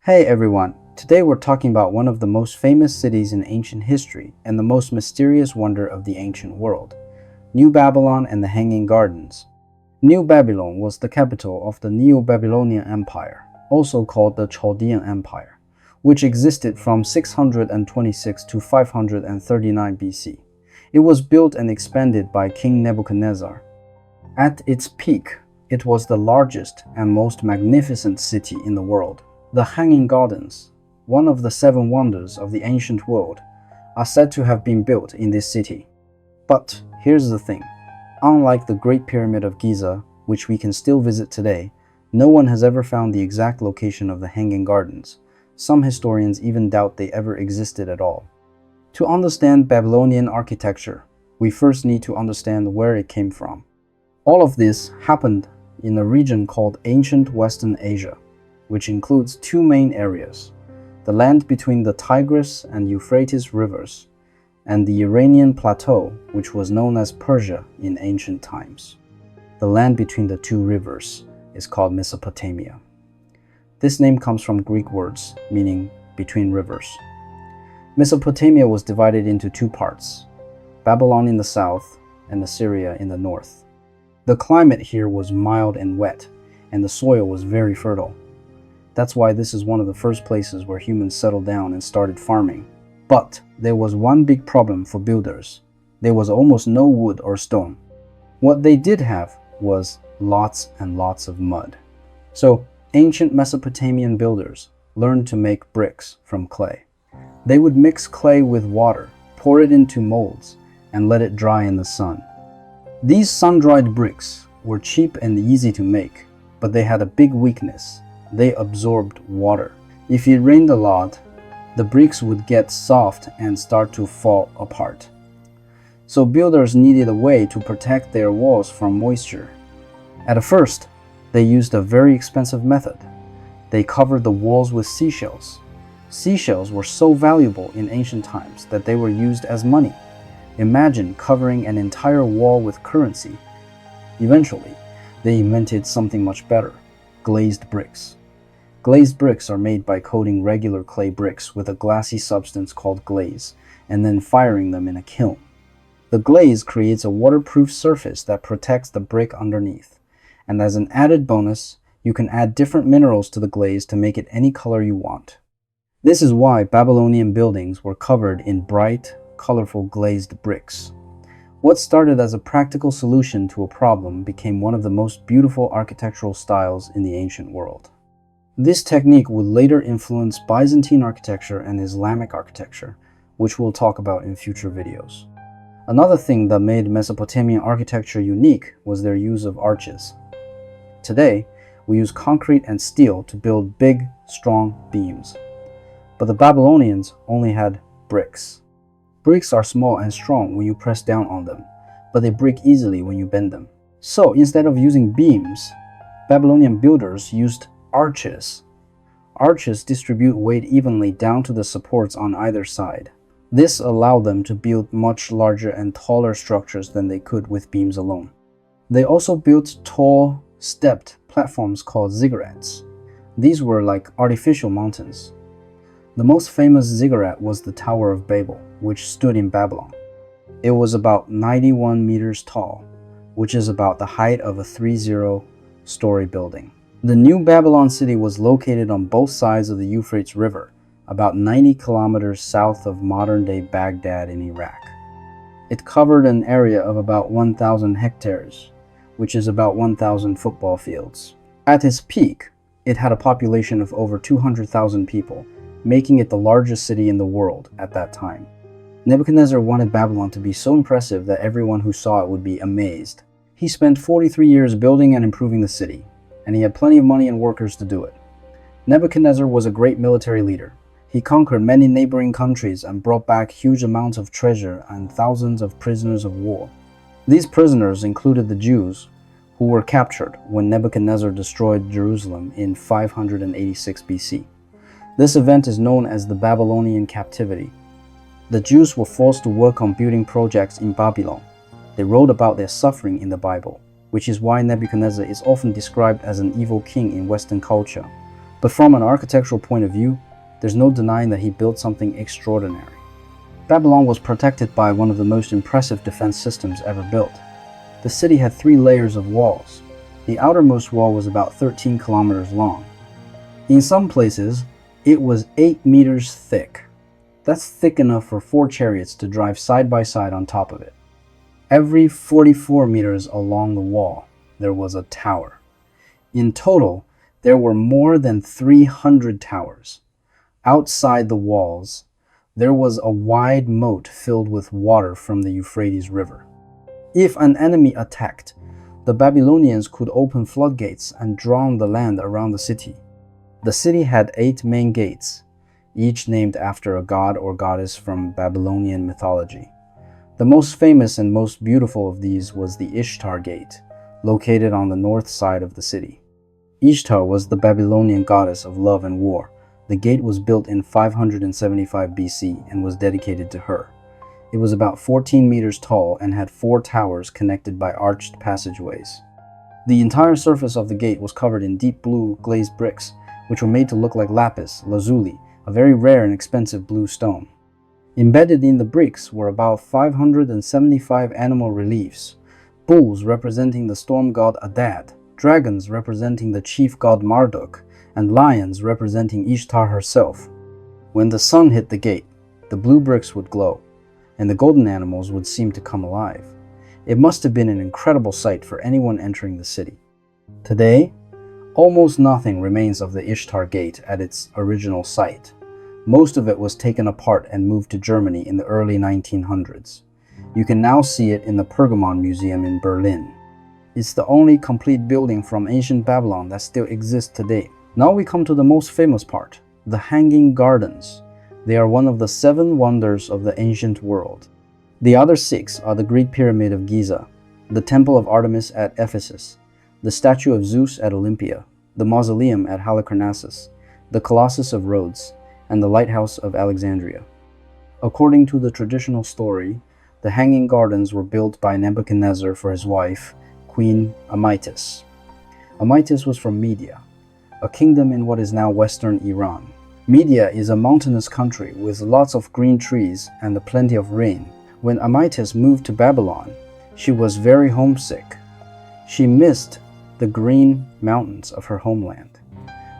Hey everyone, today we're talking about one of the most famous cities in ancient history and the most mysterious wonder of the ancient world, New Babylon and the Hanging Gardens. New Babylon was the capital of the Neo-Babylonian Empire, also called the Chaldean Empire, which existed from 626 to 539 BC. It was built and expanded by King Nebuchadnezzar. At its peak, it was the largest and most magnificent city in the world. The Hanging Gardens, one of the seven wonders of the ancient world, are said to have been built in this city. But here's the thing, unlike the Great Pyramid of Giza, which we can still visit today, no one has ever found the exact location of the Hanging Gardens. Some historians even doubt they ever existed at all. To understand Babylonian architecture, we first need to understand where it came from. All of this happened in a region called Ancient Western Asia, which includes two main areas, the land between the Tigris and Euphrates rivers, and the Iranian plateau, which was known as Persia in ancient times. The land between the two rivers is called Mesopotamia. This name comes from Greek words meaning between rivers. Mesopotamia was divided into two parts, Babylon in the south and Assyria in the north. The climate here was mild and wet, and the soil was very fertile. That's why this is one of the first places where humans settled down and started farming. But there was one big problem for builders. There was almost no wood or stone. What they did have was lots and lots of mud. So ancient Mesopotamian builders learned to make bricks from clay. They would mix clay with water, pour it into molds, and let it dry in the sun. These sun-dried bricks were cheap and easy to make, but they had a big weakness. They absorbed water. If it rained a lot, the bricks would get soft and start to fall apart. So builders needed a way to protect their walls from moisture. At first, they used a very expensive method. They covered the walls with seashells. Seashells were so valuable in ancient times that they were used as money. Imagine covering an entire wall with currency. Eventually, they invented something much better, glazed bricks. Glazed bricks are made by coating regular clay bricks with a glassy substance called glaze, and then firing them in a kiln. The glaze creates a waterproof surface that protects the brick underneath. And as an added bonus, you can add different minerals to the glaze to make it any color you want. This is why Babylonian buildings were covered in bright, colorful glazed bricks. What started as a practical solution to a problem became one of the most beautiful architectural styles in the ancient world. This technique would later influence Byzantine architecture and Islamic architecture, which we'll talk about in future videos. Another thing that made Mesopotamian architecture unique was their use of arches. Today, we use concrete and steel to build big, strong beams. But the Babylonians only had bricks. Bricks are small and strong when you press down on them, but they break easily when you bend them. So instead of using beams, Babylonian builders used arches. Arches distribute weight evenly down to the supports on either side. This allowed them to build much larger and taller structures than they could with beams alone. They also built tall, stepped platforms called ziggurats. These were like artificial mountains. The most famous ziggurat was the Tower of Babel, which stood in Babylon. It was about 91 meters tall, which is about the height of a 30-story building. The New Babylon city was located on both sides of the Euphrates River, about 90 kilometers south of modern-day Baghdad in Iraq. It covered an area of about 1,000 hectares, which is about 1,000 football fields. At its peak, it had a population of over 200,000 people, making it the largest city in the world at that time. Nebuchadnezzar wanted Babylon to be so impressive that everyone who saw it would be amazed. He spent 43 years building and improving the city, and he had plenty of money and workers to do it. Nebuchadnezzar was a great military leader. He conquered many neighboring countries and brought back huge amounts of treasure and thousands of prisoners of war. These prisoners included the Jews, who were captured when Nebuchadnezzar destroyed Jerusalem in 586 BC. This event is known as the Babylonian captivity. The Jews were forced to work on building projects in Babylon. They wrote about their suffering in the Bible, which is why Nebuchadnezzar is often described as an evil king in Western culture. But from an architectural point of view, there's no denying that he built something extraordinary. Babylon was protected by one of the most impressive defense systems ever built. The city had 3 layers of walls. The outermost wall was about 13 kilometers long. In some places, it was 8 meters thick. That's thick enough for 4 chariots to drive side by side on top of it. Every 44 meters along the wall, there was a tower. In total, there were more than 300 towers. Outside the walls, there was a wide moat filled with water from the Euphrates River. If an enemy attacked, the Babylonians could open floodgates and drown the land around the city. The city had 8 main gates, each named after a god or goddess from Babylonian mythology. The most famous and most beautiful of these was the Ishtar Gate, located on the north side of the city. Ishtar was the Babylonian goddess of love and war. The gate was built in 575 BC and was dedicated to her. It was about 14 meters tall and had 4 towers connected by arched passageways. The entire surface of the gate was covered in deep blue glazed bricks, which were made to look like lapis lazuli, a very rare and expensive blue stone. Embedded in the bricks were about 575 animal reliefs, bulls representing the storm god Adad, dragons representing the chief god Marduk, and lions representing Ishtar herself. When the sun hit the gate, the blue bricks would glow, and the golden animals would seem to come alive. It must have been an incredible sight for anyone entering the city. Today, almost nothing remains of the Ishtar Gate at its original site. Most of it was taken apart and moved to Germany in the early 1900s. You can now see it in the Pergamon Museum in Berlin. It's the only complete building from ancient Babylon that still exists today. Now we come to the most famous part, the Hanging Gardens. They are one of the 7 wonders of the ancient world. The other 6 are the Great Pyramid of Giza, the Temple of Artemis at Ephesus, the statue of Zeus at Olympia, the Mausoleum at Halicarnassus, the Colossus of Rhodes, and the Lighthouse of Alexandria. According to the traditional story, the Hanging Gardens were built by Nebuchadnezzar for his wife, Queen Amytis. Amytis was from Media, a kingdom in what is now western Iran. Media is a mountainous country with lots of green trees and plenty of rain. When Amytis moved to Babylon, she was very homesick. She missed the green mountains of her homeland.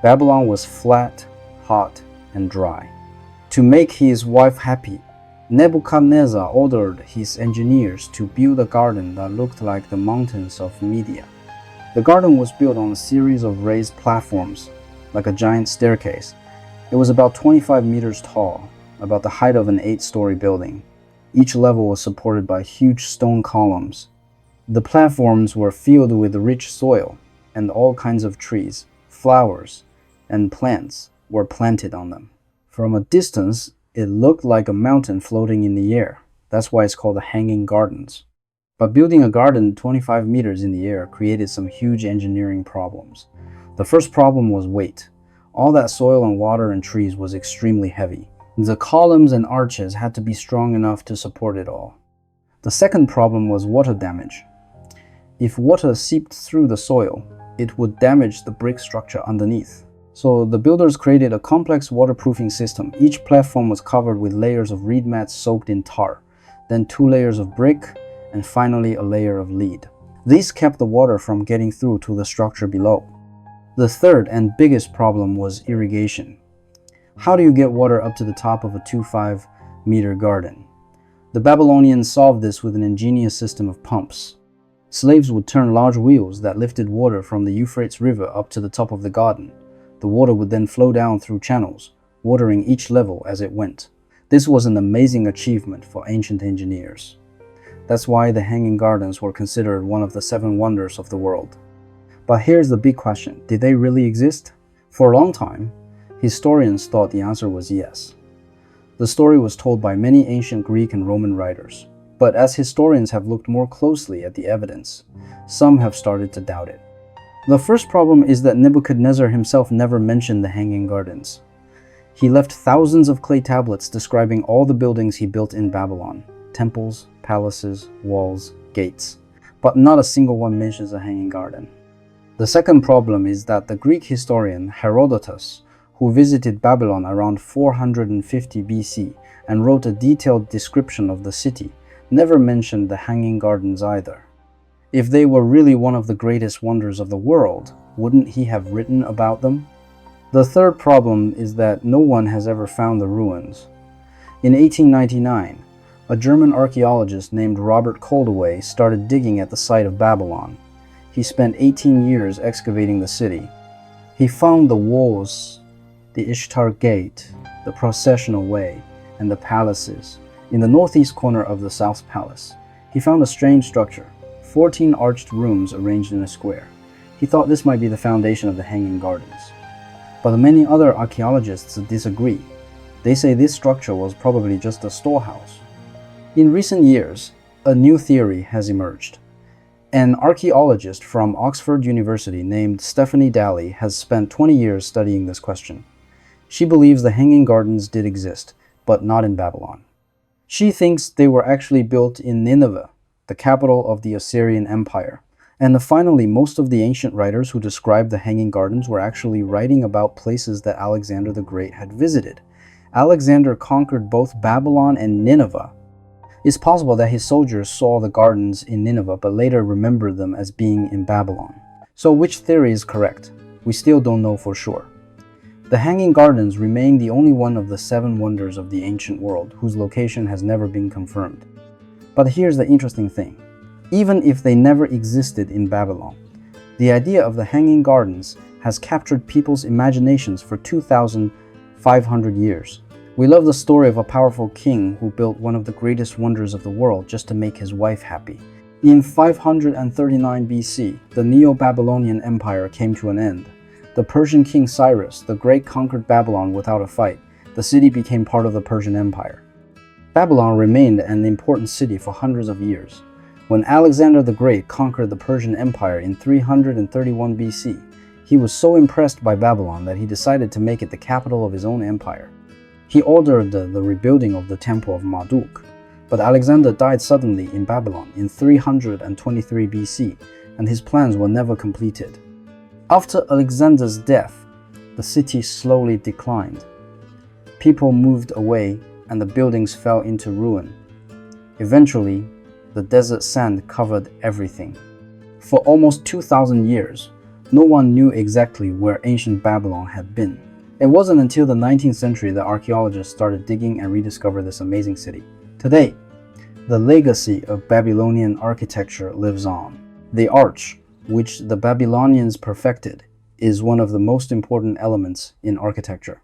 Babylon was flat, hot, and dry. To make his wife happy, Nebuchadnezzar ordered his engineers to build a garden that looked like the mountains of Media. The garden was built on a series of raised platforms, like a giant staircase. It was about 25 meters tall, about the height of an 8-story building. Each level was supported by huge stone columns. The platforms were filled with rich soil, and all kinds of trees, flowers, and plants were planted on them. From a distance, it looked like a mountain floating in the air. That's why it's called the Hanging Gardens. But building a garden 25 meters in the air created some huge engineering problems. The first problem was weight. All that soil and water and trees was extremely heavy. The columns and arches had to be strong enough to support it all. The second problem was water damage. If water seeped through the soil, it would damage the brick structure underneath. So the builders created a complex waterproofing system. Each platform was covered with layers of reed mats soaked in tar, then 2 layers of brick, and finally a layer of lead. These kept the water from getting through to the structure below. The third and biggest problem was irrigation. How do you get water up to the top of a 25-meter garden? The Babylonians solved this with an ingenious system of pumps. Slaves would turn large wheels that lifted water from the Euphrates River up to the top of the garden. The water would then flow down through channels, watering each level as it went. This was an amazing achievement for ancient engineers. That's why the Hanging Gardens were considered one of the 7 wonders of the world. But here's the big question: did they really exist? For a long time, historians thought the answer was yes. The story was told by many ancient Greek and Roman writers. But as historians have looked more closely at the evidence, some have started to doubt it. The first problem is that Nebuchadnezzar himself never mentioned the Hanging Gardens. He left thousands of clay tablets describing all the buildings he built in Babylon: temples, palaces, walls, gates. But not a single one mentions a hanging garden. The The second problem is that the Greek historian Herodotus, who visited Babylon around 450 BC and wrote a detailed description of the city, never mentioned the Hanging Gardens either. If they were really one of the greatest wonders of the world, wouldn't he have written about them? The third problem is that no one has ever found the ruins. In 1899, a German archaeologist named Robert Koldewey started digging at the site of Babylon. He spent 18 years excavating the city. He found the walls, the Ishtar Gate, the processional way, and the palaces. In the northeast corner of the South Palace, he found a strange structure, 14 arched rooms arranged in a square. He thought this might be the foundation of the Hanging Gardens. But many other archaeologists disagree. They say this structure was probably just a storehouse. In recent years, a new theory has emerged. An archaeologist from Oxford University named Stephanie Dalley has spent 20 years studying this question. She believes the Hanging Gardens did exist, but not in Babylon. She thinks they were actually built in Nineveh, the capital of the Assyrian Empire. And finally, most of the ancient writers who described the Hanging Gardens were actually writing about places that Alexander the Great had visited. Alexander conquered both Babylon and Nineveh. It's possible that his soldiers saw the gardens in Nineveh but later remembered them as being in Babylon. So which theory is correct? We still don't know for sure. The Hanging Gardens remain the only one of the 7 wonders of the ancient world whose location has never been confirmed. But here's the interesting thing. Even if they never existed in Babylon, the idea of the Hanging Gardens has captured people's imaginations for 2,500 years. We love the story of a powerful king who built one of the greatest wonders of the world just to make his wife happy. In 539 BC, the Neo-Babylonian Empire came to an end. The Persian king Cyrus the Great conquered Babylon without a fight. The city became part of the Persian Empire. Babylon remained an important city for hundreds of years. When Alexander the Great conquered the Persian Empire in 331 BC, he was so impressed by Babylon that he decided to make it the capital of his own empire. He ordered the rebuilding of the Temple of Marduk, but Alexander died suddenly in Babylon in 323 BC, and his plans were never completed. After Alexander's death, the city slowly declined. People moved away, and the buildings fell into ruin. Eventually, the desert sand covered everything. For almost 2,000 years, no one knew exactly where ancient Babylon had been. It wasn't until the 19th century that archaeologists started digging and rediscovered this amazing city. Today, the legacy of Babylonian architecture lives on. The arch, which the Babylonians perfected, is one of the most important elements in architecture.